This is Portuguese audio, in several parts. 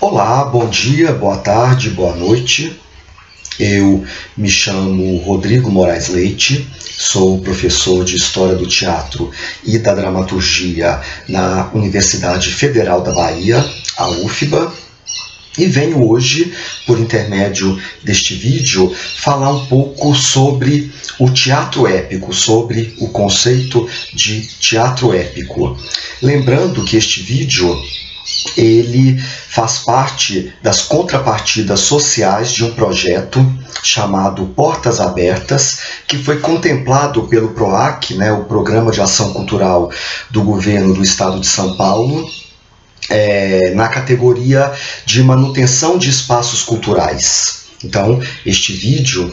Olá, bom dia, boa tarde, boa noite. Eu me chamo Rodrigo Moraes Leite, sou professor de História do Teatro e da Dramaturgia na Universidade Federal da Bahia, a UFBA, e venho hoje, por intermédio deste vídeo, falar um pouco sobre o teatro épico, sobre o conceito de teatro épico. Lembrando que este vídeo ele faz parte das contrapartidas sociais de um projeto chamado Portas Abertas, que foi contemplado pelo PROAC, o Programa de Ação Cultural do Governo do Estado de São Paulo, na categoria de manutenção de espaços culturais. Então, este vídeo,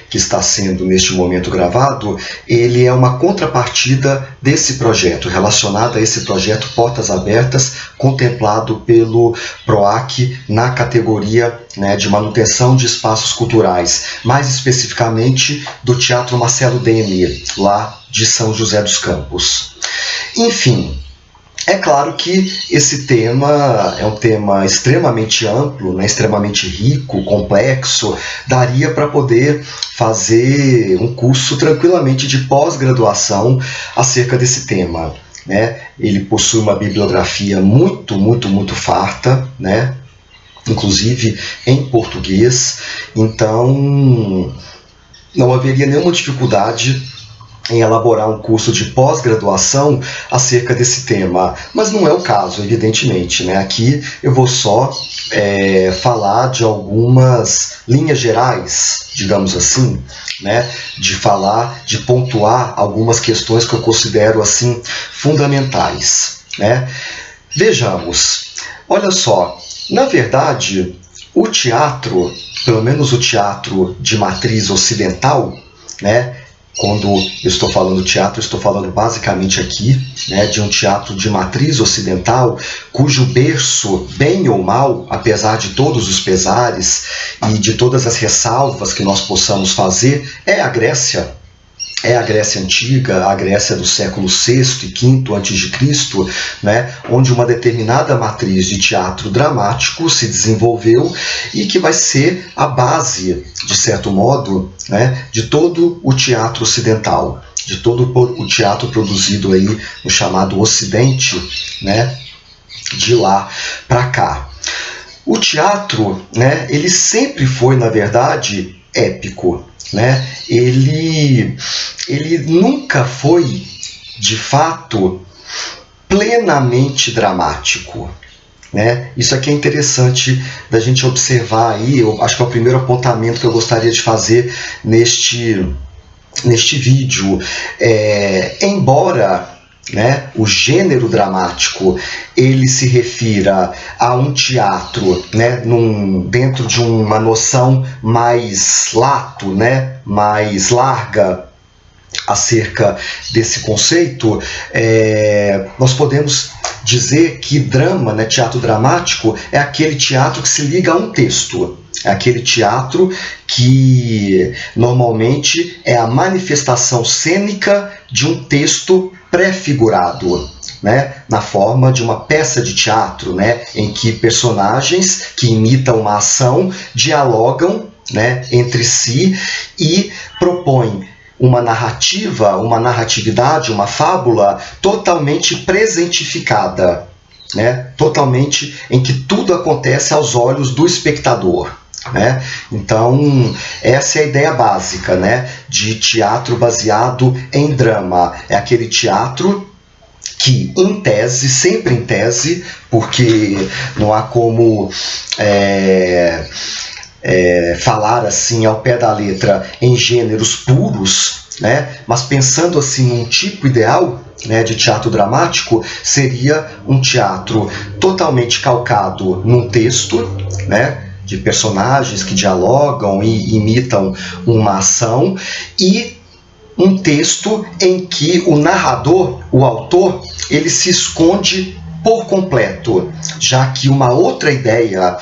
que está sendo neste momento gravado, ele é uma contrapartida desse projeto, relacionado a esse projeto Portas Abertas, contemplado pelo PROAC na categoria de manutenção de espaços culturais, mais especificamente do Teatro Marcelo Denner, lá de São José dos Campos. Enfim, é claro que esse tema é um tema extremamente amplo, extremamente rico, complexo, daria para poder fazer um curso tranquilamente de pós-graduação acerca desse tema. Ele possui uma bibliografia muito farta, inclusive em português, então não haveria nenhuma dificuldade em elaborar um curso de pós-graduação acerca desse tema, mas não é o caso, evidentemente. Aqui eu vou só falar de algumas linhas gerais, digamos assim, de pontuar algumas questões que eu considero assim fundamentais. Vejamos, olha só, na verdade, o teatro, pelo menos o teatro de matriz ocidental, quando eu estou falando teatro, estou falando basicamente aqui de um teatro de matriz ocidental, cujo berço, bem ou mal, apesar de todos os pesares e de todas as ressalvas que nós possamos fazer, é a Grécia. É a Grécia Antiga, a Grécia do século VI e V a.C., onde uma determinada matriz de teatro dramático se desenvolveu e que vai ser a base, de certo modo, de todo o teatro ocidental, de todo o teatro produzido aí no chamado Ocidente, de lá para cá. O teatro, ele sempre foi, na verdade, épico. Ele nunca foi, de fato, plenamente dramático. Isso aqui é interessante da gente observar aí. Eu acho que é o primeiro apontamento que eu gostaria de fazer neste vídeo. Embora o gênero dramático ele se refira a um teatro dentro de uma noção mais lato, mais larga acerca desse conceito, nós podemos dizer que drama, teatro dramático, é aquele teatro que se liga a um texto. É aquele teatro que normalmente é a manifestação cênica de um texto pré-figurado, na forma de uma peça de teatro, em que personagens que imitam uma ação dialogam entre si e propõem uma narrativa, uma narratividade, uma fábula totalmente presentificada, totalmente em que tudo acontece aos olhos do espectador. Então, essa é a ideia básica de teatro baseado em drama. É aquele teatro que, em tese, sempre em tese, porque não há como falar assim ao pé da letra em gêneros puros, mas pensando assim num tipo ideal de teatro dramático, seria um teatro totalmente calcado num texto, de personagens que dialogam e imitam uma ação, e um texto em que o narrador, o autor, ele se esconde por completo, já que uma outra ideia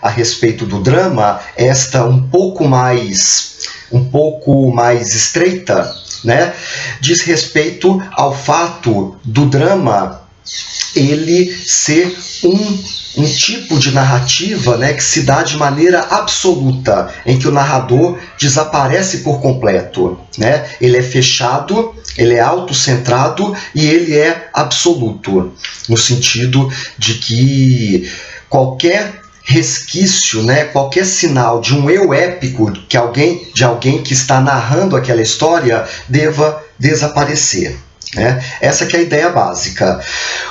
a respeito do drama, esta um pouco mais estreita, diz respeito ao fato do drama ele ser um tipo de narrativa, né, que se dá de maneira absoluta, em que o narrador desaparece por completo, né? Ele é fechado, ele é autocentrado e ele é absoluto, no sentido de que qualquer resquício, né, qualquer sinal de um eu épico de alguém que está narrando aquela história deva desaparecer. Essa que é a ideia básica.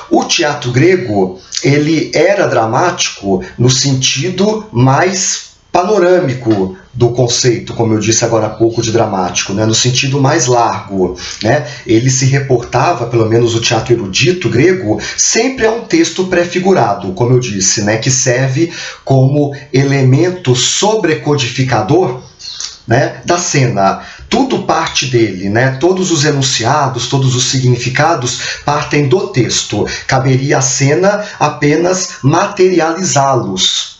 O teatro grego, ele era dramático no sentido mais panorâmico do conceito, como eu disse agora há pouco, de dramático, né? No sentido mais largo, né? Ele se reportava, pelo menos o teatro erudito grego, sempre a um texto pré-figurado, como eu disse, né? Que serve como elemento sobrecodificador, né, da cena. Tudo parte dele, né? Todos os enunciados, todos os significados partem do texto. Caberia à cena apenas materializá-los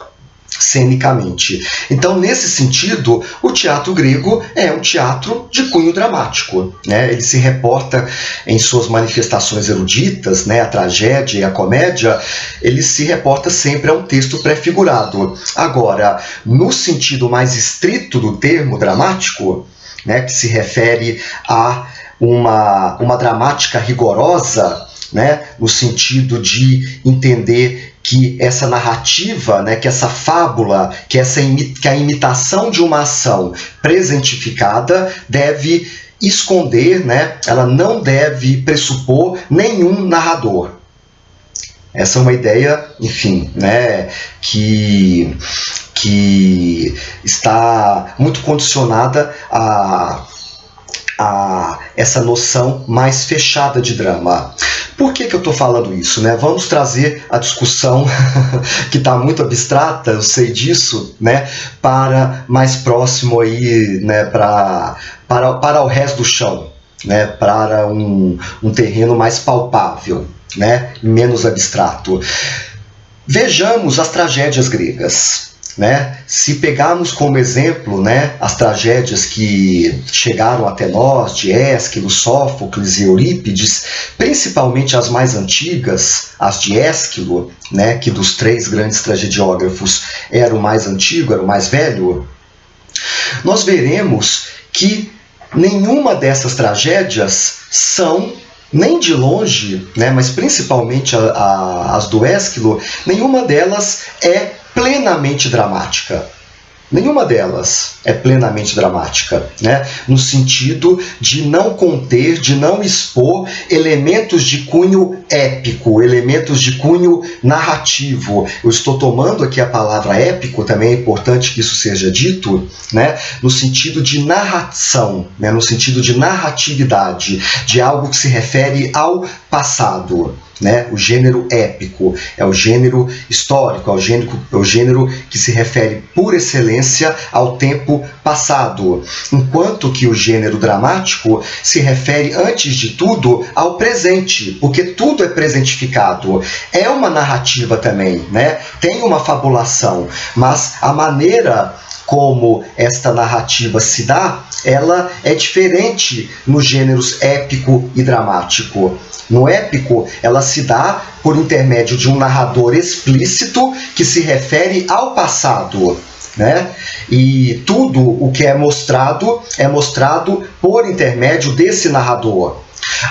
cenicamente. Então, nesse sentido, o teatro grego é um teatro de cunho dramático, né? Ele se reporta em suas manifestações eruditas, né? A tragédia e a comédia, ele se reporta sempre a um texto pré-figurado. Agora, no sentido mais estrito do termo dramático, né? Que se refere a uma dramática rigorosa, né? No sentido de entender que essa narrativa, né, que essa fábula, que a imitação de uma ação presentificada deve esconder, né, ela não deve pressupor nenhum narrador. Essa é uma ideia, enfim, né, que está muito condicionada a essa noção mais fechada de drama. Por que eu estou falando isso, né? Vamos trazer a discussão, que está muito abstrata, eu sei disso, né? Para mais próximo aí, né? Para o resto do chão, né? Para um terreno mais palpável, né? Menos abstrato. Vejamos as tragédias gregas. Né? Se pegarmos como exemplo, né, as tragédias que chegaram até nós, de Ésquilo, Sófocles e Eurípides, principalmente as mais antigas, as de Ésquilo, né, que dos três grandes tragediógrafos era o mais antigo, era o mais velho, nós veremos que nenhuma dessas tragédias são, nem de longe, né, mas principalmente as do Ésquilo, nenhuma delas é plenamente dramática. Nenhuma delas é plenamente dramática, né? No sentido de não conter, de não expor elementos de cunho épico, elementos de cunho narrativo. Eu estou tomando aqui a palavra épico, também é importante que isso seja dito, né? No sentido de narração, né? No sentido de narratividade, de algo que se refere ao passado. Né? O gênero épico é o gênero histórico, é o gênero que se refere por excelência ao tempo passado, enquanto que o gênero dramático se refere, antes de tudo, ao presente, porque tudo é presentificado. É uma narrativa também, né? Tem uma fabulação, mas a maneira como esta narrativa se dá, ela é diferente nos gêneros épico e dramático. No épico, ela se dá por intermédio de um narrador explícito que se refere ao passado, né? E tudo o que é mostrado por intermédio desse narrador.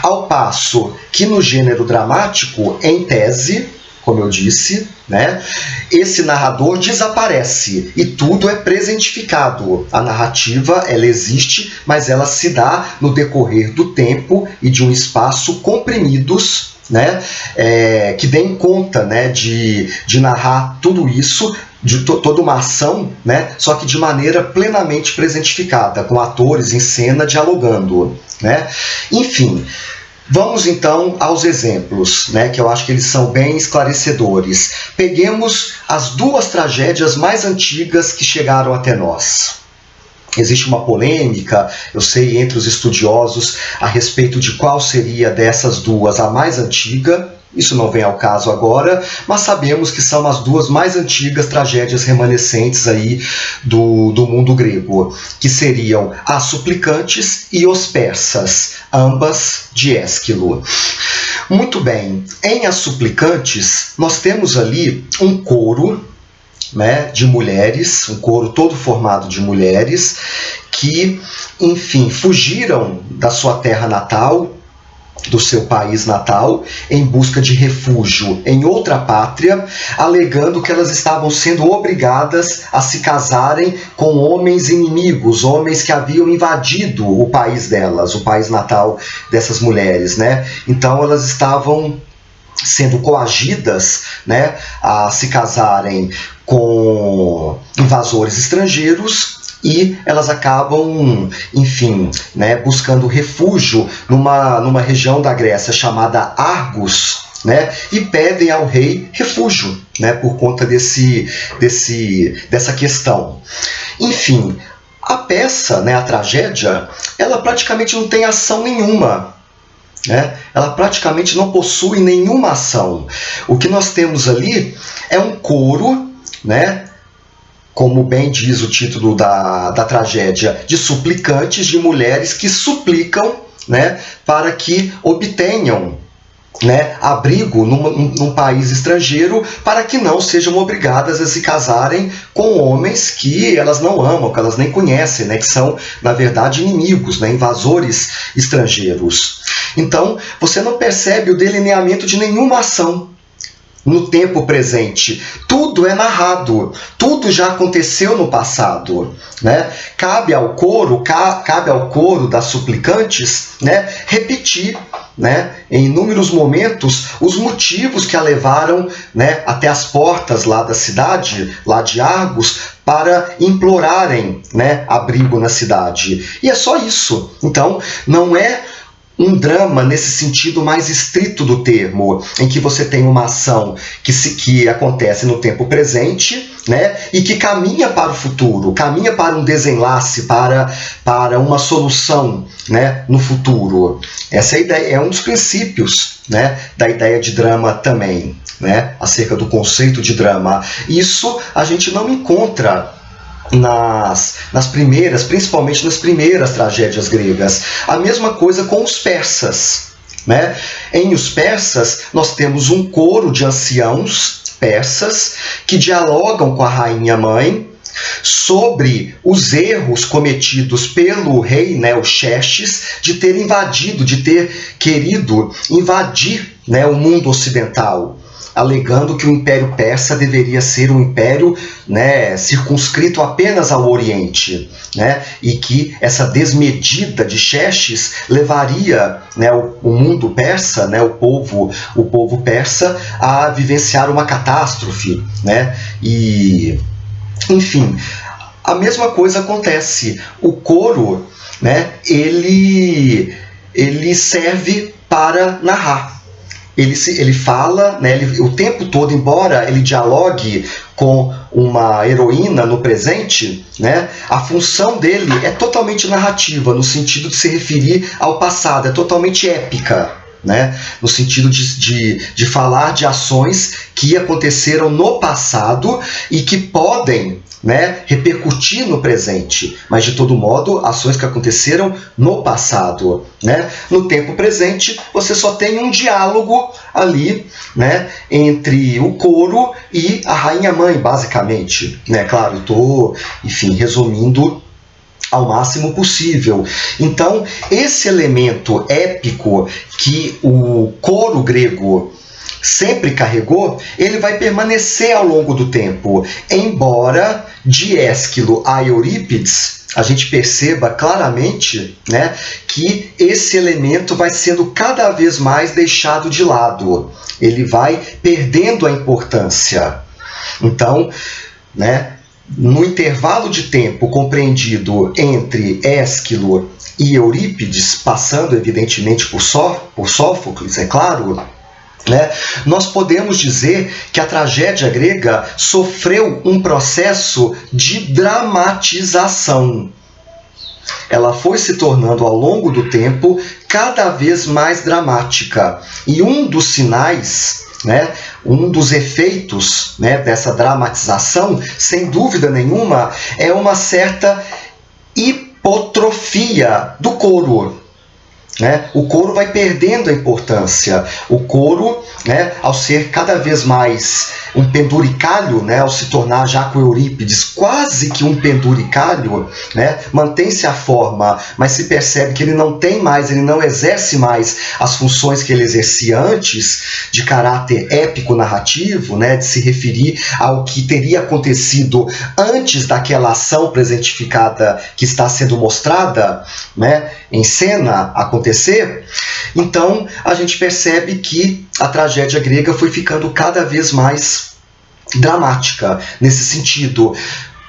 Ao passo que no gênero dramático, em tese, como eu disse, né, esse narrador desaparece e tudo é presentificado. A narrativa, ela existe, mas ela se dá no decorrer do tempo e de um espaço comprimidos, né, que deem conta, né, de narrar tudo isso, de toda uma ação, né, só que de maneira plenamente presentificada, com atores em cena dialogando, né? Enfim, vamos então aos exemplos, né, que eu acho que eles são bem esclarecedores. Peguemos as duas tragédias mais antigas que chegaram até nós. Existe uma polêmica, eu sei, entre os estudiosos a respeito de qual seria dessas duas a mais antiga. Isso não vem ao caso agora, mas sabemos que são as duas mais antigas tragédias remanescentes aí do mundo grego, que seriam as Suplicantes e os Persas, ambas de Ésquilo. Muito bem, em As Suplicantes, nós temos ali um coro, né, de mulheres, um coro todo formado de mulheres que, enfim, fugiram da sua terra natal, do seu país natal, em busca de refúgio em outra pátria, alegando que elas estavam sendo obrigadas a se casarem com homens inimigos, homens que haviam invadido o país delas, o país natal dessas mulheres, né? Então elas estavam sendo coagidas, né, a se casarem com invasores estrangeiros, e elas acabam, enfim, né, buscando refúgio numa região da Grécia chamada Argos, né, e pedem ao rei refúgio, né, por conta dessa questão. Enfim, a peça, né, a tragédia, ela praticamente não tem ação nenhuma, né? Ela praticamente não possui nenhuma ação. O que nós temos ali é um coro, né, como bem diz o título da tragédia, de suplicantes, de mulheres que suplicam, né, para que obtenham, né, abrigo num país estrangeiro, para que não sejam obrigadas a se casarem com homens que elas não amam, que elas nem conhecem, né, que são, na verdade, inimigos, né, invasores estrangeiros. Então, você não percebe o delineamento de nenhuma ação no tempo presente. Tudo é narrado, tudo já aconteceu no passado, né? Cabe ao coro das suplicantes, né, repetir, né, em inúmeros momentos os motivos que a levaram, né, até as portas lá da cidade, lá de Argos, para implorarem, né, abrigo na cidade. E é só isso. Então, não é um drama nesse sentido mais estrito do termo, em que você tem uma ação que acontece no tempo presente, né, e que caminha para o futuro, caminha para um desenlace, para uma solução, né, no futuro. Essa é a ideia, é um dos princípios, né, da ideia de drama também, né, acerca do conceito de drama. Isso a gente não encontra principalmente nas primeiras tragédias gregas. A mesma coisa com os persas, né? Em Os Persas, nós temos um coro de anciãos persas que dialogam com a rainha-mãe sobre os erros cometidos pelo rei, né, o Xerxes, de ter invadido, de ter querido invadir, né, o mundo ocidental, alegando que o Império Persa deveria ser um império, né, circunscrito apenas ao Oriente, né, e que essa desmedida de Xerxes levaria, né, o mundo persa, né, o povo persa, a vivenciar uma catástrofe, né, e, enfim, a mesma coisa acontece. O coro, né, ele serve para narrar. Ele fala, né, o tempo todo, embora ele dialogue com uma heroína no presente, né, a função dele é totalmente narrativa, no sentido de se referir ao passado, é totalmente épica, né, no sentido de falar de ações que aconteceram no passado e que podem, né, repercutir no presente, mas de todo modo ações que aconteceram no passado, né? No tempo presente você só tem um diálogo ali, né, entre o coro e a rainha-mãe, basicamente, né? Claro, estou, enfim, resumindo ao máximo possível. Então, esse elemento épico que o coro grego sempre carregou, ele vai permanecer ao longo do tempo, embora de Ésquilo a Eurípides a gente perceba claramente, né, que esse elemento vai sendo cada vez mais deixado de lado, ele vai perdendo a importância. Então, né, no intervalo de tempo compreendido entre Ésquilo e Eurípides, passando evidentemente por Sófocles, é claro, né, nós podemos dizer que a tragédia grega sofreu um processo de dramatização. Ela foi se tornando ao longo do tempo cada vez mais dramática. E um dos sinais, né, um dos efeitos, né, dessa dramatização, sem dúvida nenhuma, é uma certa hipotrofia do coro. né, o coro vai perdendo a importância. O coro, né, ao ser cada vez mais um penduricalho, né, ao se tornar já com Eurípides quase que um penduricalho, né, mantém-se a forma, mas se percebe que ele não tem mais, ele não exerce mais as funções que ele exercia antes, de caráter épico narrativo, né, de se referir ao que teria acontecido antes daquela ação presentificada que está sendo mostrada, né, em cena acontecer. Então a gente percebe que a tragédia grega foi ficando cada vez mais dramática nesse sentido,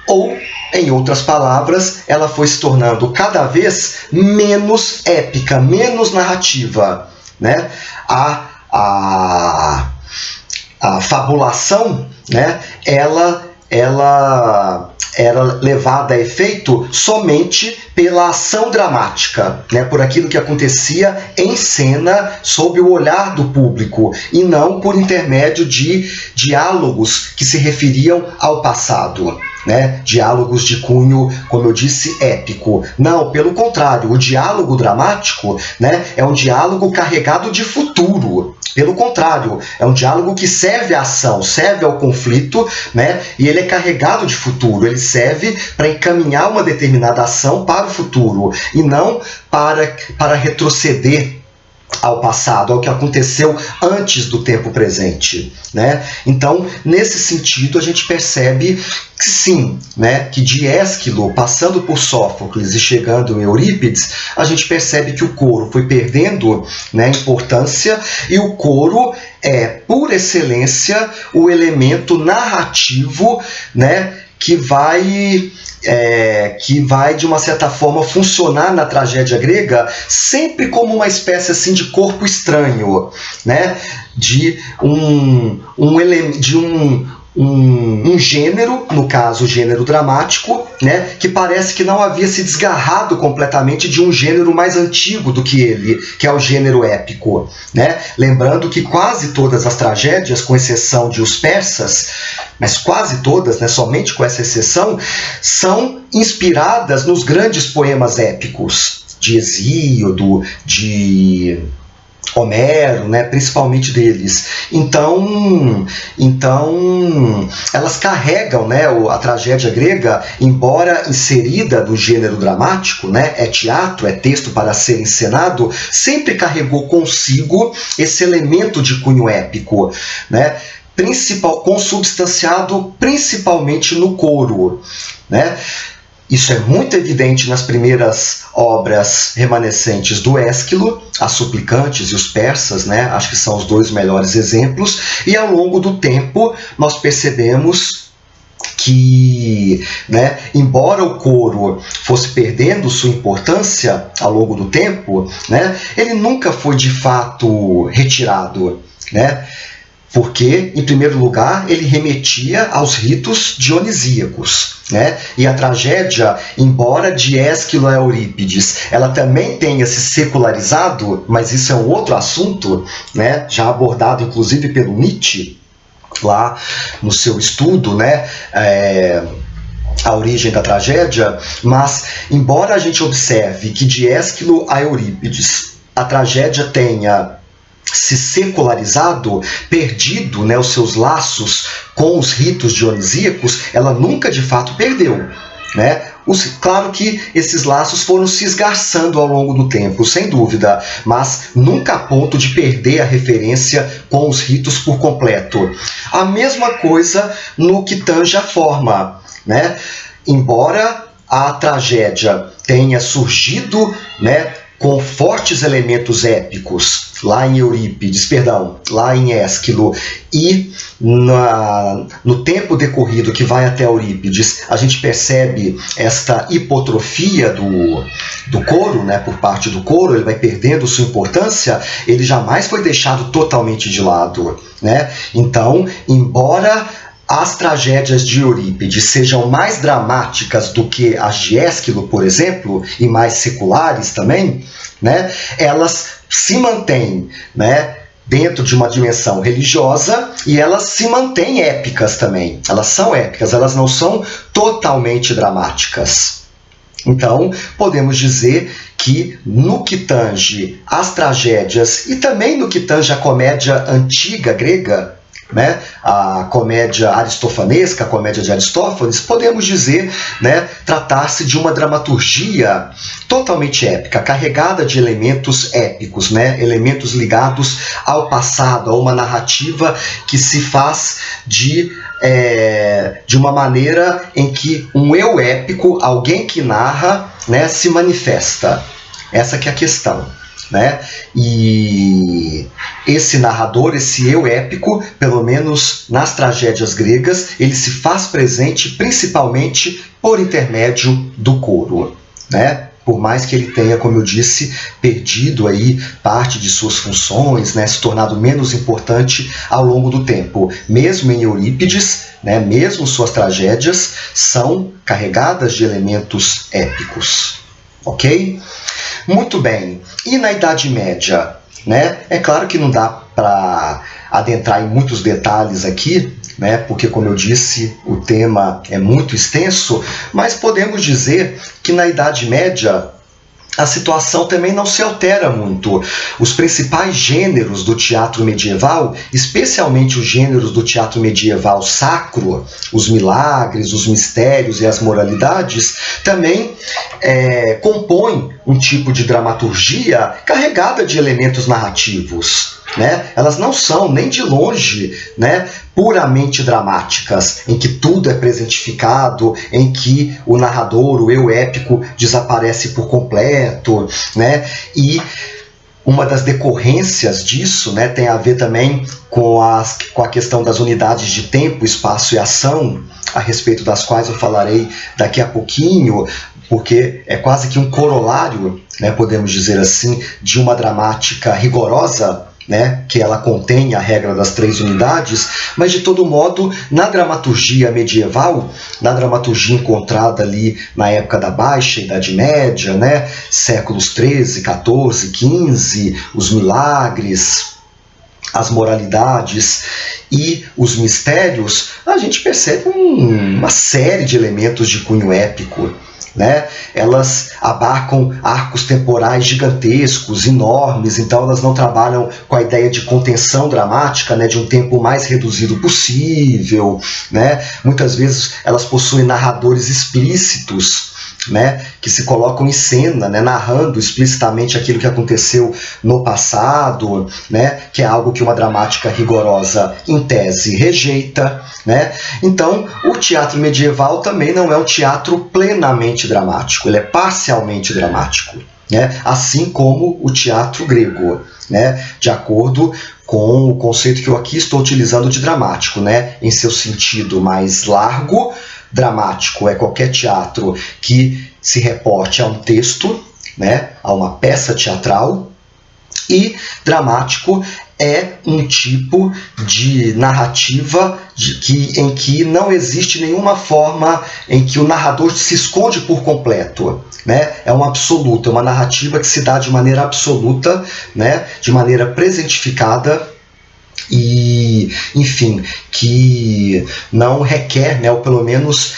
ou, em outras palavras, ela foi se tornando cada vez menos épica, menos narrativa, né? A fabulação, né, ela era levada a efeito somente pela ação dramática, né, por aquilo que acontecia em cena sob o olhar do público, e não por intermédio de diálogos que se referiam ao passado, né, diálogos de cunho, como eu disse, épico. Não, pelo contrário, o diálogo dramático, né, é um diálogo carregado de futuro. Pelo contrário, é um diálogo que serve à ação, serve ao conflito, né? E ele é carregado de futuro, ele serve para encaminhar uma determinada ação para o futuro, e não para retroceder ao passado, ao que aconteceu antes do tempo presente, né? Então, nesse sentido, a gente percebe que sim, né, que de Ésquilo, passando por Sófocles e chegando em Eurípides, a gente percebe que o coro foi perdendo, né, importância, e o coro é, por excelência, o elemento narrativo, né, que vai, de uma certa forma, funcionar na tragédia grega sempre como uma espécie assim, de corpo estranho, né? De um gênero, no caso o gênero dramático, né, que parece que não havia se desgarrado completamente de um gênero mais antigo do que ele, que é o gênero épico, né? Lembrando que quase todas as tragédias, com exceção de Os Persas, mas quase todas, né, somente com essa exceção, são inspiradas nos grandes poemas épicos de Hesíodo, de Homero, né, principalmente deles. Então elas carregam, né, a tragédia grega, embora inserida no gênero dramático, né, é teatro, é texto para ser encenado, sempre carregou consigo esse elemento de cunho épico, né, consubstanciado principalmente no coro, né? Isso é muito evidente nas primeiras obras remanescentes do Ésquilo, As Suplicantes e Os Persas, né? Acho que são os dois melhores exemplos, e ao longo do tempo nós percebemos que, né, embora o coro fosse perdendo sua importância ao longo do tempo, né, ele nunca foi de fato retirado, né? Porque, em primeiro lugar, ele remetia aos ritos dionisíacos, né? E a tragédia, embora de Ésquilo a Eurípides, ela também tenha se secularizado, mas isso é um outro assunto, né, já abordado inclusive pelo Nietzsche, lá no seu estudo, né, A Origem da Tragédia. Mas, embora a gente observe que de Ésquilo a Eurípides a tragédia tenha se secularizado, perdido, né, os seus laços com os ritos dionisíacos, ela nunca de fato perdeu, né? Claro que esses laços foram se esgarçando ao longo do tempo, sem dúvida, mas nunca a ponto de perder a referência com os ritos por completo. A mesma coisa no que tange a forma, né? Embora a tragédia tenha surgido, né, com fortes elementos épicos lá em lá em Ésquilo, e no tempo decorrido que vai até Eurípides, a gente percebe esta hipotrofia do coro, né, por parte do coro, ele vai perdendo sua importância, ele jamais foi deixado totalmente de lado, né? Então, embora as tragédias de Eurípides sejam mais dramáticas do que as de Ésquilo, por exemplo, e mais seculares também, né, elas se mantêm, né, dentro de uma dimensão religiosa, e elas se mantêm épicas também. Elas são épicas, elas não são totalmente dramáticas. Então, podemos dizer que no que tange as tragédias e também no que tange a comédia antiga grega, né, a comédia aristofanesca, a comédia de Aristófanes, podemos dizer, né, tratar-se de uma dramaturgia totalmente épica, carregada de elementos épicos, né, elementos ligados ao passado, a uma narrativa que se faz de uma maneira em que um eu épico, alguém que narra, né, se manifesta. Essa que é a questão, né? E esse narrador, esse eu épico, pelo menos nas tragédias gregas, ele se faz presente principalmente por intermédio do coro, né? Por mais que ele tenha, como eu disse, perdido aí parte de suas funções, né, se tornado menos importante ao longo do tempo. Mesmo em Eurípides, né, mesmo suas tragédias são carregadas de elementos épicos. Ok? Muito bem. E na Idade Média? Né? É claro que não dá para adentrar em muitos detalhes aqui, né, porque, como eu disse, o tema é muito extenso, mas podemos dizer que na Idade Média a situação também não se altera muito. Os principais gêneros do teatro medieval, especialmente os gêneros do teatro medieval sacro, os milagres, os mistérios e as moralidades, também compõem um tipo de dramaturgia carregada de elementos narrativos. Né? Elas não são nem de longe, né, puramente dramáticas, em que tudo é presentificado, em que o narrador, o eu épico, desaparece por completo, né? E uma das decorrências disso, né, tem a ver também com a questão das unidades de tempo, espaço e ação, a respeito das quais eu falarei daqui a pouquinho, porque é quase que um corolário, né, podemos dizer assim, de uma dramática rigorosa, né, que ela contém a regra das 3 unidades, mas de todo modo, na dramaturgia medieval, na dramaturgia encontrada ali na época da Baixa Idade Média, né, séculos 13, 14, 15, os milagres, as moralidades e os mistérios, a gente percebe uma série de elementos de cunho épico. Né? Elas abarcam arcos temporais gigantescos, enormes, então elas não trabalham com a ideia de contenção dramática, né, de um tempo mais reduzido possível, né? Muitas vezes elas possuem narradores explícitos, né, que se colocam em cena, né, narrando explicitamente aquilo que aconteceu no passado, né, que é algo que uma dramática rigorosa, em tese, rejeita. Né? Então, o teatro medieval também não é um teatro plenamente dramático, ele é parcialmente dramático, né? Assim como o teatro grego, né? De acordo com o conceito que eu aqui estou utilizando de dramático, né? Em seu sentido mais largo. Dramático é qualquer teatro que se reporte a um texto, né, a uma peça teatral, e dramático é um tipo de narrativa em que não existe nenhuma forma em que o narrador se esconde por completo. Né? É um absoluto, é uma narrativa que se dá de maneira absoluta, né, de maneira presentificada, e, enfim, que não requer, né, ou pelo menos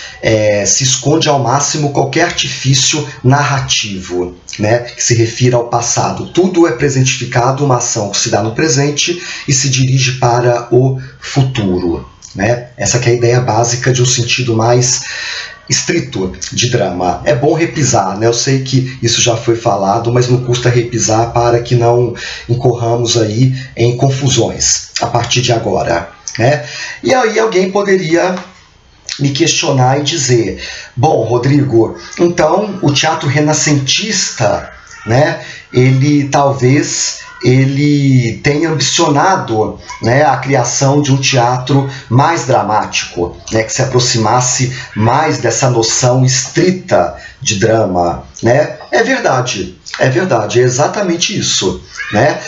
se esconde ao máximo qualquer artifício narrativo, né, que se refira ao passado. Tudo é presentificado, uma ação que se dá no presente e se dirige para o futuro. Né? Essa que é a ideia básica de um sentido mais estrito de drama. É bom repisar, né? Eu sei que isso já foi falado, mas não custa repisar para que não incorramos aí em confusões a partir de agora. Né? E aí alguém poderia me questionar e dizer: bom, Rodrigo, então o teatro renascentista, né, ele tenha ambicionado, né, a criação de um teatro mais dramático, né, que se aproximasse mais dessa noção estrita de drama. Né? É verdade, é exatamente isso. Né?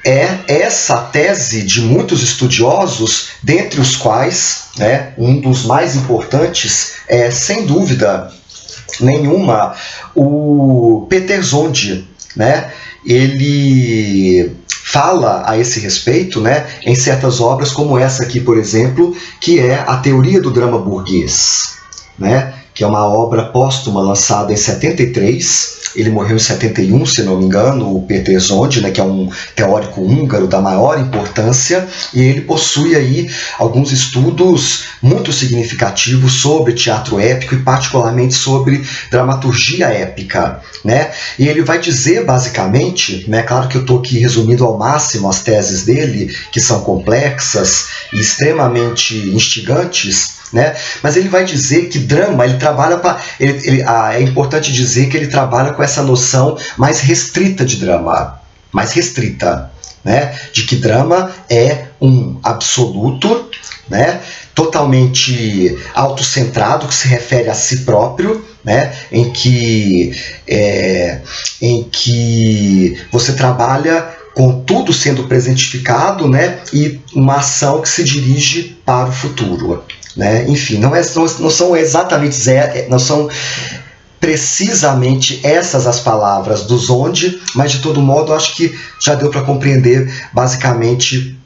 É essa tese de muitos estudiosos, dentre os quais, né, um dos mais importantes é, sem dúvida nenhuma, o Peter Zonde. Né? Ele fala a esse respeito, né, em certas obras como essa aqui, por exemplo, que é a Teoria do Drama Burguês, né, que é uma obra póstuma lançada em 73. Ele morreu em 71, se não me engano, o Péter Zond, né, que é um teórico húngaro da maior importância, e ele possui aí alguns estudos muito significativos sobre teatro épico e particularmente sobre dramaturgia épica, né? E ele vai dizer basicamente, né, claro que eu estou aqui resumindo ao máximo as teses dele, que são complexas e extremamente instigantes, né? Mas ele vai dizer que drama, ele trabalha para... é importante dizer que ele trabalha com essa noção mais restrita de drama, mais restrita, né? De que drama é um absoluto, né? Totalmente autocentrado, que se refere a si próprio, né? Em que você trabalha com tudo sendo presentificado, né? E uma ação que se dirige para o futuro. Né? Enfim, não são exatamente, não são precisamente essas as palavras do Zond, mas de todo modo acho que já deu para compreender basicamente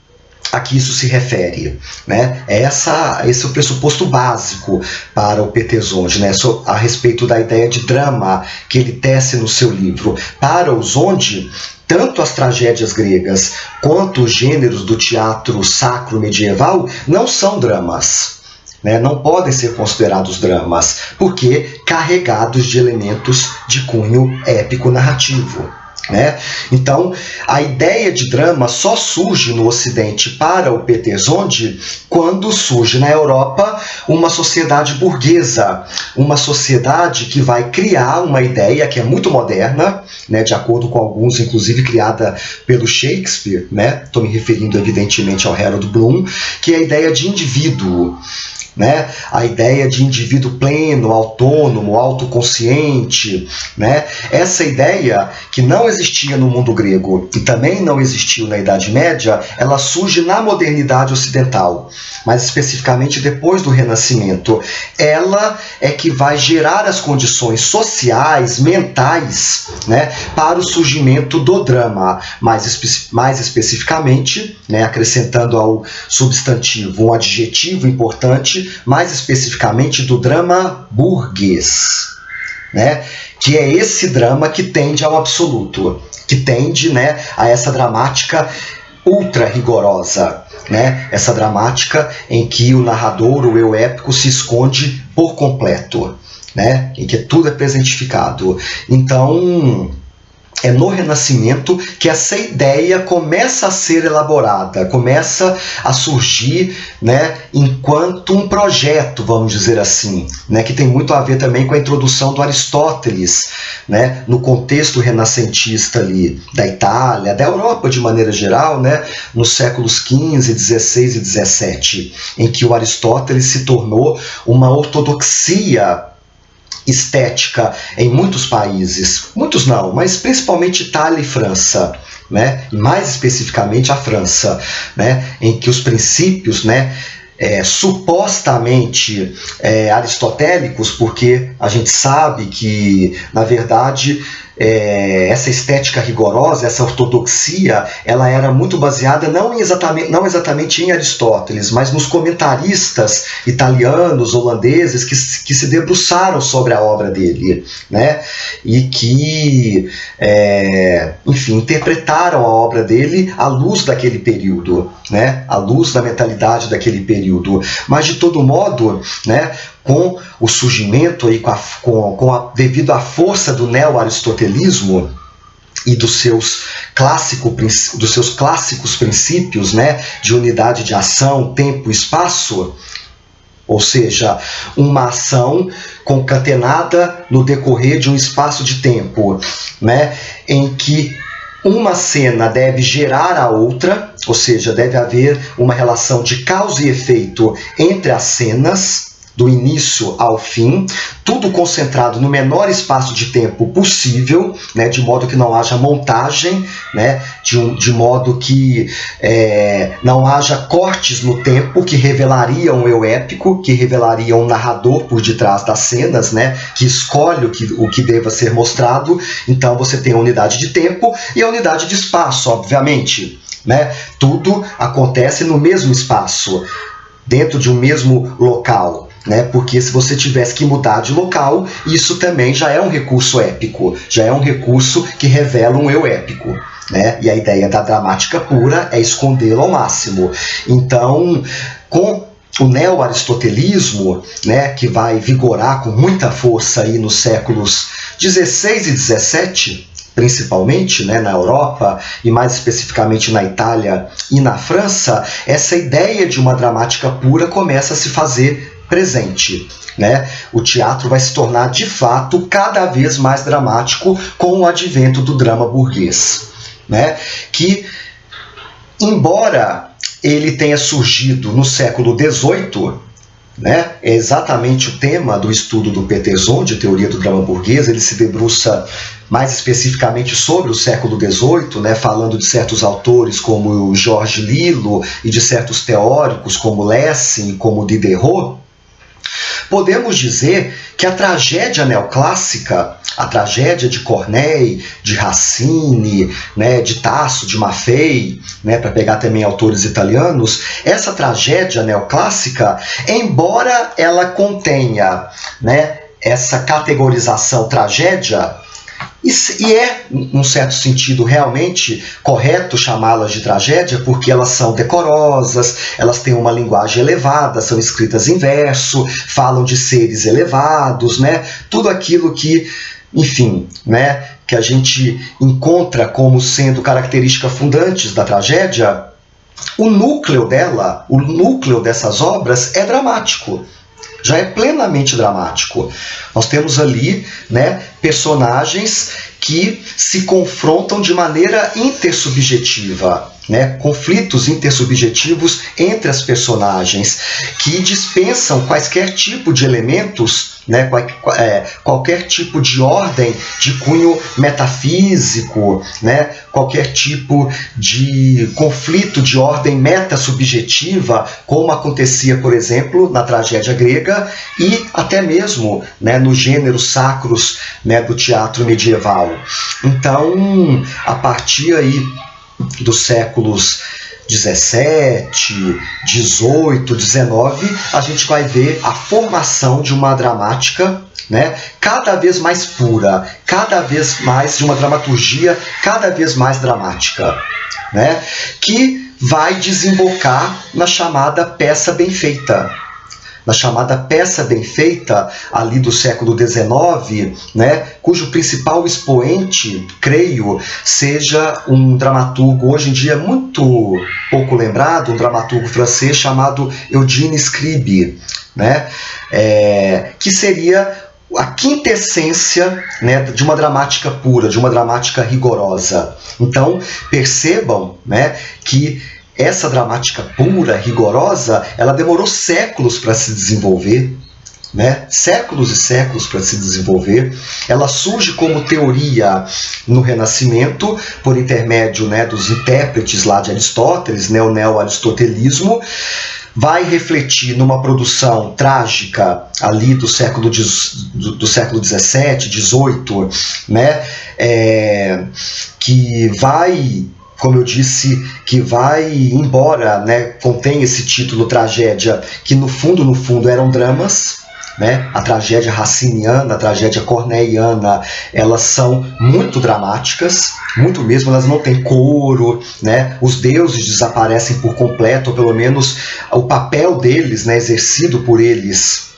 a que isso se refere, né? Esse é o pressuposto básico para o Péter Zond, né? A respeito da ideia de drama que ele tece no seu livro. Para o Zond, tanto as tragédias gregas quanto os gêneros do teatro sacro medieval não são dramas. Né, não podem ser considerados dramas, porque carregados de elementos de cunho épico-narrativo. Né? Então, a ideia de drama só surge no Ocidente para o Péter Zond quando surge na Europa uma sociedade burguesa, uma sociedade que vai criar uma ideia que é muito moderna, né, de acordo com alguns, inclusive criada pelo Shakespeare, né? Estou me referindo evidentemente ao Harold Bloom, que é a ideia de indivíduo. Né? A ideia de indivíduo pleno, autônomo, autoconsciente, né? Essa ideia que não existia no mundo grego e também não existiu na Idade Média, ela surge na modernidade ocidental, mais especificamente depois do Renascimento. Ela é que vai gerar as condições sociais, mentais, né, para o surgimento do drama, mais especificamente, né, acrescentando ao substantivo um adjetivo importante, mais especificamente do drama burguês, né? Que é esse drama que tende ao absoluto, que tende, né, a essa dramática ultra rigorosa, né? Essa dramática em que o narrador, o eu épico, se esconde por completo, né? Em que tudo é presentificado. Então, é no Renascimento que essa ideia começa a ser elaborada, começa a surgir, né, enquanto um projeto, vamos dizer assim, né, que tem muito a ver também com a introdução do Aristóteles, né, no contexto renascentista ali da Itália, da Europa de maneira geral, né, nos séculos XV, XVI e XVII, em que o Aristóteles se tornou uma ortodoxia estética em muitos países, muitos não, mas principalmente Itália e França, né? Mais especificamente a França, né? Em que os princípios, né, supostamente aristotélicos, porque a gente sabe que, na verdade, essa estética rigorosa, essa ortodoxia, ela era muito baseada não exatamente em Aristóteles, mas nos comentaristas italianos, holandeses, que se debruçaram sobre a obra dele, né? E que, enfim, interpretaram a obra dele à luz daquele período, né? À luz da mentalidade daquele período. Mas, de todo modo, né, com o surgimento, aí, devido à força do neo-aristotelismo e dos seus clássicos princípios, né, de unidade de ação, tempo e espaço, ou seja, uma ação concatenada no decorrer de um espaço de tempo, né, em que uma cena deve gerar a outra, ou seja, deve haver uma relação de causa e efeito entre as cenas, do início ao fim, tudo concentrado no menor espaço de tempo possível, né, de modo que não haja montagem, né, de modo que não haja cortes no tempo que revelariam o eu épico, que revelariam um narrador por detrás das cenas, né, que escolhe o que deva ser mostrado. Então você tem a unidade de tempo e a unidade de espaço, obviamente, né? Tudo acontece no mesmo espaço, dentro de um mesmo local. né? Porque se você tivesse que mudar de local, isso também já é um recurso épico, já é um recurso que revela um eu épico, né? E a ideia da dramática pura é escondê-lo ao máximo. Então, com o neo-aristotelismo, né, que vai vigorar com muita força aí nos séculos 16 e 17, principalmente, né, na Europa e mais especificamente na Itália e na França, essa ideia de uma dramática pura começa a se fazer presente, né? O teatro vai se tornar de fato cada vez mais dramático com o advento do drama burguês, né? Que, embora ele tenha surgido no século XVIII, né, é exatamente o tema do estudo do Peterson, de teoria do drama burguês. Ele se debruça mais especificamente sobre o século XVIII, né, falando de certos autores como o Jorge Lillo e de certos teóricos como Lessing e como Diderot. Podemos dizer que a tragédia neoclássica, a tragédia de Corneille, de Racine, né, de Tasso, de Maffei, né, para pegar também autores italianos, essa tragédia neoclássica, embora ela contenha, né, essa categorização tragédia, e é, num certo sentido, realmente correto chamá-las de tragédia, porque elas são decorosas, elas têm uma linguagem elevada, são escritas em verso, falam de seres elevados, né? Tudo aquilo que, enfim, né, que a gente encontra como sendo características fundantes da tragédia. O núcleo dela, o núcleo dessas obras é dramático. Já é plenamente dramático. Nós temos ali, né, personagens que se confrontam de maneira intersubjetiva, né, conflitos intersubjetivos entre as personagens que dispensam quaisquer tipo de elementos, né, qualquer tipo de ordem de cunho metafísico, né, qualquer tipo de conflito de ordem metasubjetiva, como acontecia, por exemplo, na tragédia grega e até mesmo, né, nos gêneros sacros, né, do teatro medieval. Então, a partir aí dos séculos 17, 18, 19, a gente vai ver a formação de uma dramática, né, cada vez mais pura, cada vez mais de uma dramaturgia cada vez mais dramática, né, que vai desembocar na chamada peça bem feita. Na chamada peça bem feita, ali do século XIX, né, cujo principal expoente, creio, seja um dramaturgo hoje em dia muito pouco lembrado, um dramaturgo francês chamado Eugène Scribe, né, que seria a quintessência, né, de uma dramática pura, de uma dramática rigorosa. Então, percebam, né, que essa dramática pura, rigorosa, ela demorou séculos para se desenvolver, né? Séculos e séculos para se desenvolver. Ela surge como teoria no Renascimento, por intermédio, né, dos intérpretes lá de Aristóteles, né, o neo-aristotelismo. Vai refletir numa produção trágica ali do século XVII, XVIII, né, que vai, como eu disse, que vai, embora, né, contém esse título tragédia, que no fundo eram dramas, né? A tragédia raciniana, a tragédia corneiana, elas são muito dramáticas, muito mesmo, elas não têm coro, né? Os deuses desaparecem por completo, ou pelo menos o papel deles, né, exercido por eles,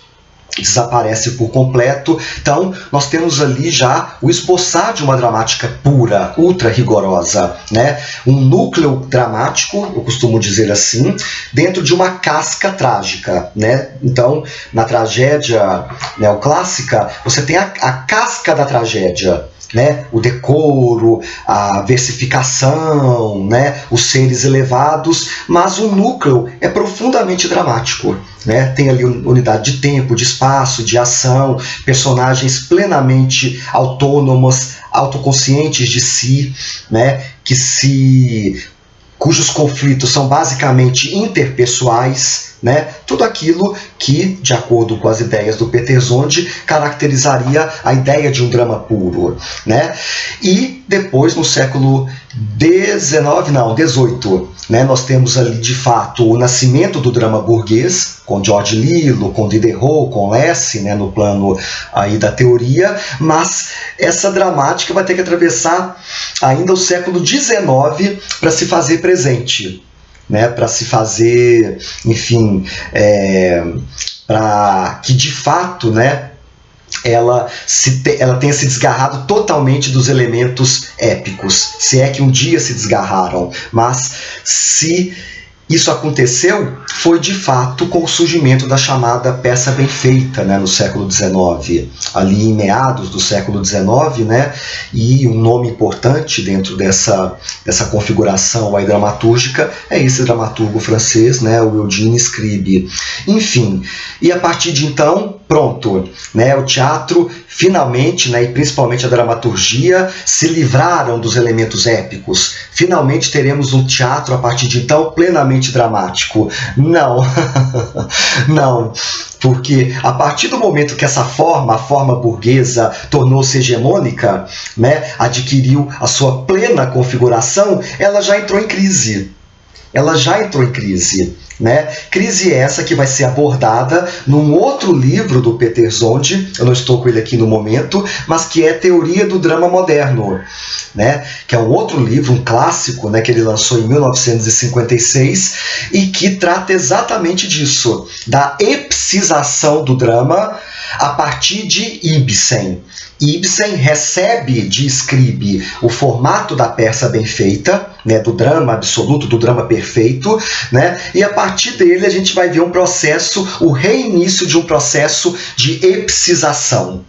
desaparece por completo. Então, nós temos ali já o esboçar de uma dramática pura, ultra rigorosa, né? Um núcleo dramático, eu costumo dizer assim, dentro de uma casca trágica, né? Então, na tragédia neoclássica, você tem a casca da tragédia, né? O decoro, a versificação, né? Os seres elevados, mas o núcleo é profundamente dramático, né? Tem ali unidade de tempo, de espaço, de ação, personagens plenamente autônomos, autoconscientes de si, né? Cujos conflitos são basicamente interpessoais, né? Tudo aquilo que, de acordo com as ideias do Petersonde, caracterizaria a ideia de um drama puro, né? E depois, no século XVIII, né, nós temos ali, de fato, o nascimento do drama burguês, com George Lillo, com Diderot, com Lessing, né, no plano aí da teoria, mas essa dramática vai ter que atravessar ainda o século XIX para se fazer presente, né, para se fazer, enfim, para que, de fato, né, ela tenha se desgarrado totalmente dos elementos épicos, se é que um dia se desgarraram, mas se isso aconteceu, foi de fato com o surgimento da chamada peça bem feita, né, no século XIX, ali em meados do século XIX, né, e um nome importante dentro dessa configuração aí dramatúrgica é esse dramaturgo francês, né, o Eugène Scribe. Enfim, e a partir de então, pronto, né, o teatro finalmente, né, e principalmente a dramaturgia, se livraram dos elementos épicos. Finalmente teremos um teatro, a partir de então, plenamente dramático. Não, não, porque a partir do momento que essa forma, a forma burguesa, tornou-se hegemônica, né, adquiriu a sua plena configuração, ela já entrou em crise. Né? Crise essa que vai ser abordada num outro livro do Petersonde, eu não estou com ele aqui no momento, mas que é Teoria do Drama Moderno, né? Que é um outro livro, um clássico, né, que ele lançou em 1956 e que trata exatamente disso, da epsização do drama a partir de Ibsen. Ibsen recebe de Scribe o formato da peça bem feita, né, do drama absoluto, do drama perfeito, né, e a partir dele a gente vai ver um processo, o reinício de um processo de epsização,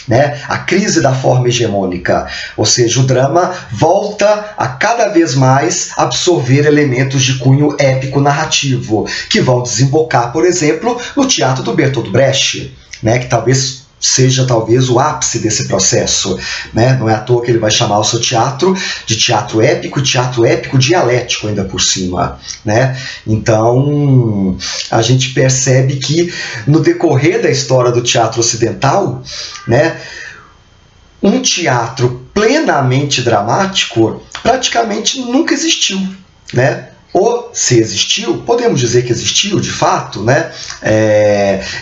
né, a crise da forma hegemônica, ou seja, o drama volta a cada vez mais absorver elementos de cunho épico-narrativo, que vão desembocar, por exemplo, no teatro do Bertolt Brecht, né, que seja o ápice desse processo, né? Não é à toa que ele vai chamar o seu teatro de teatro épico dialético ainda por cima, né? Então a gente percebe que no decorrer da história do teatro ocidental, né, um teatro plenamente dramático praticamente nunca existiu, né? Ou se existiu, podemos dizer que existiu de fato, né?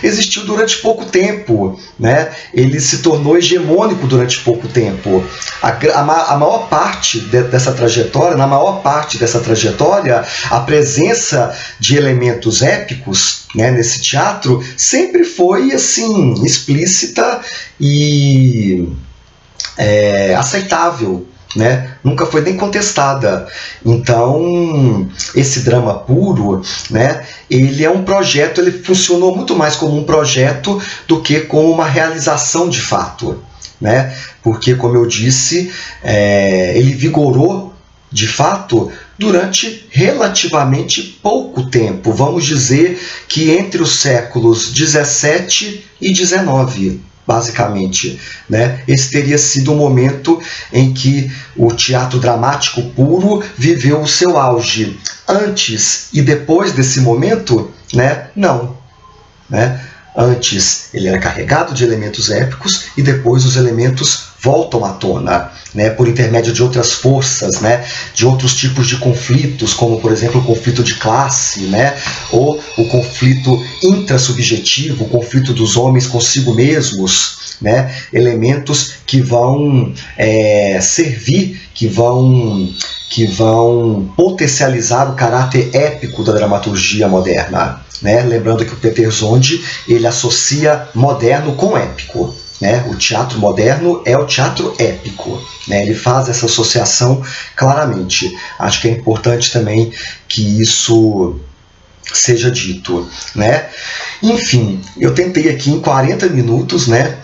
Existiu durante pouco tempo, né? Ele se tornou hegemônico durante pouco tempo. A maior parte dessa trajetória, na maior parte dessa trajetória, a presença de elementos épicos, né, nesse teatro sempre foi assim explícita e aceitável, né? Nunca foi nem contestada. Então, esse drama puro, né, ele é um projeto, ele funcionou muito mais como um projeto do que como uma realização de fato, né? Porque, como eu disse, ele vigorou de fato durante relativamente pouco tempo. Vamos dizer que entre os séculos 17 e 19. Basicamente, né? Esse teria sido o momento em que o teatro dramático puro viveu o seu auge. Antes e depois desse momento, né? Não, né? Antes ele era carregado de elementos épicos e depois os elementos voltam à tona, né, por intermédio de outras forças, né, de outros tipos de conflitos, como por exemplo o conflito de classe, né, ou o conflito intrasubjetivo, o conflito dos homens consigo mesmos, né, elementos que vão servir, que vão potencializar o caráter épico da dramaturgia moderna, né? Lembrando que o Petersonde ele associa moderno com épico, né? O teatro moderno é o teatro épico, né? Ele faz essa associação claramente. Acho que é importante também que isso seja dito, né? Enfim, eu tentei aqui em 40 minutos, né,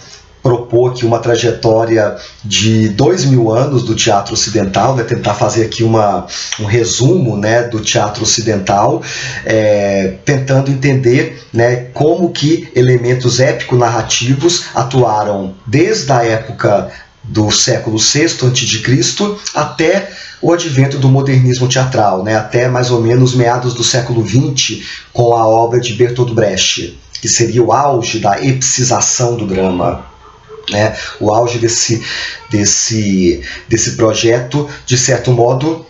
propor aqui uma trajetória de 2000 anos do teatro ocidental, né, tentar fazer aqui um resumo, né, do teatro ocidental, tentando entender, né, como que elementos épico-narrativos atuaram desde a época do século VI a.C. até o advento do modernismo teatral, né? Até mais ou menos meados do século XX, com a obra de Bertolt Brecht, que seria o auge da epicização do drama, né? O auge desse projeto, de certo modo,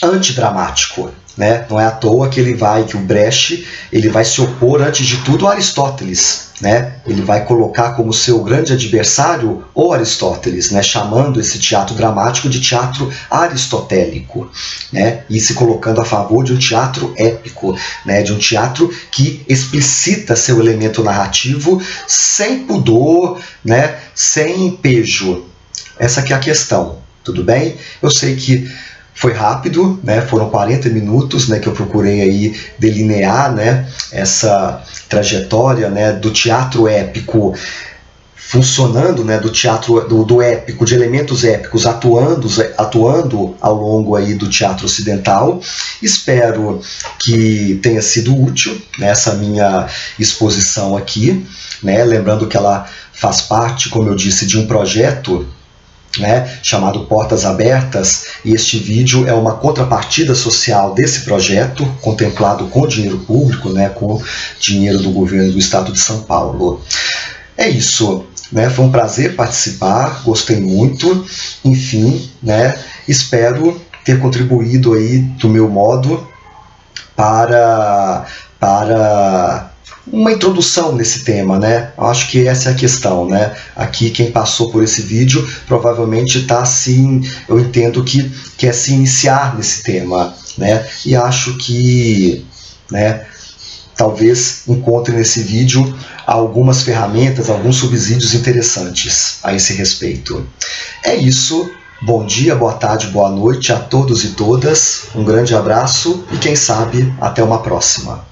antidramático, né? Não é à toa que o Brecht vai se opor, antes de tudo, a Aristóteles, né? Ele vai colocar como seu grande adversário o Aristóteles, né? Chamando esse teatro dramático de teatro aristotélico, né? E se colocando a favor de um teatro épico, né? De um teatro que explicita seu elemento narrativo sem pudor, né? Sem pejo. Essa que é a questão, tudo bem? Eu sei que foi rápido, né? Foram 40 minutos, né, que eu procurei aí delinear, né, essa trajetória, né, do teatro épico funcionando, né, do teatro do épico, de elementos épicos atuando ao longo aí do teatro ocidental. Espero que tenha sido útil, né, essa minha exposição aqui, né, lembrando que ela faz parte, como eu disse, de um projeto, né, chamado Portas Abertas, e este vídeo é uma contrapartida social desse projeto, contemplado com dinheiro público, né, com dinheiro do governo do estado de São Paulo. É isso, né, foi um prazer participar, gostei muito, enfim, né, espero ter contribuído aí do meu modo para uma introdução nesse tema, né? Acho que essa é a questão, né? Aqui quem passou por esse vídeo provavelmente está assim, eu entendo que quer se iniciar nesse tema, né? E acho que, né, talvez encontre nesse vídeo algumas ferramentas, alguns subsídios interessantes a esse respeito. É isso. Bom dia, boa tarde, boa noite a todos e todas. Um grande abraço e quem sabe até uma próxima.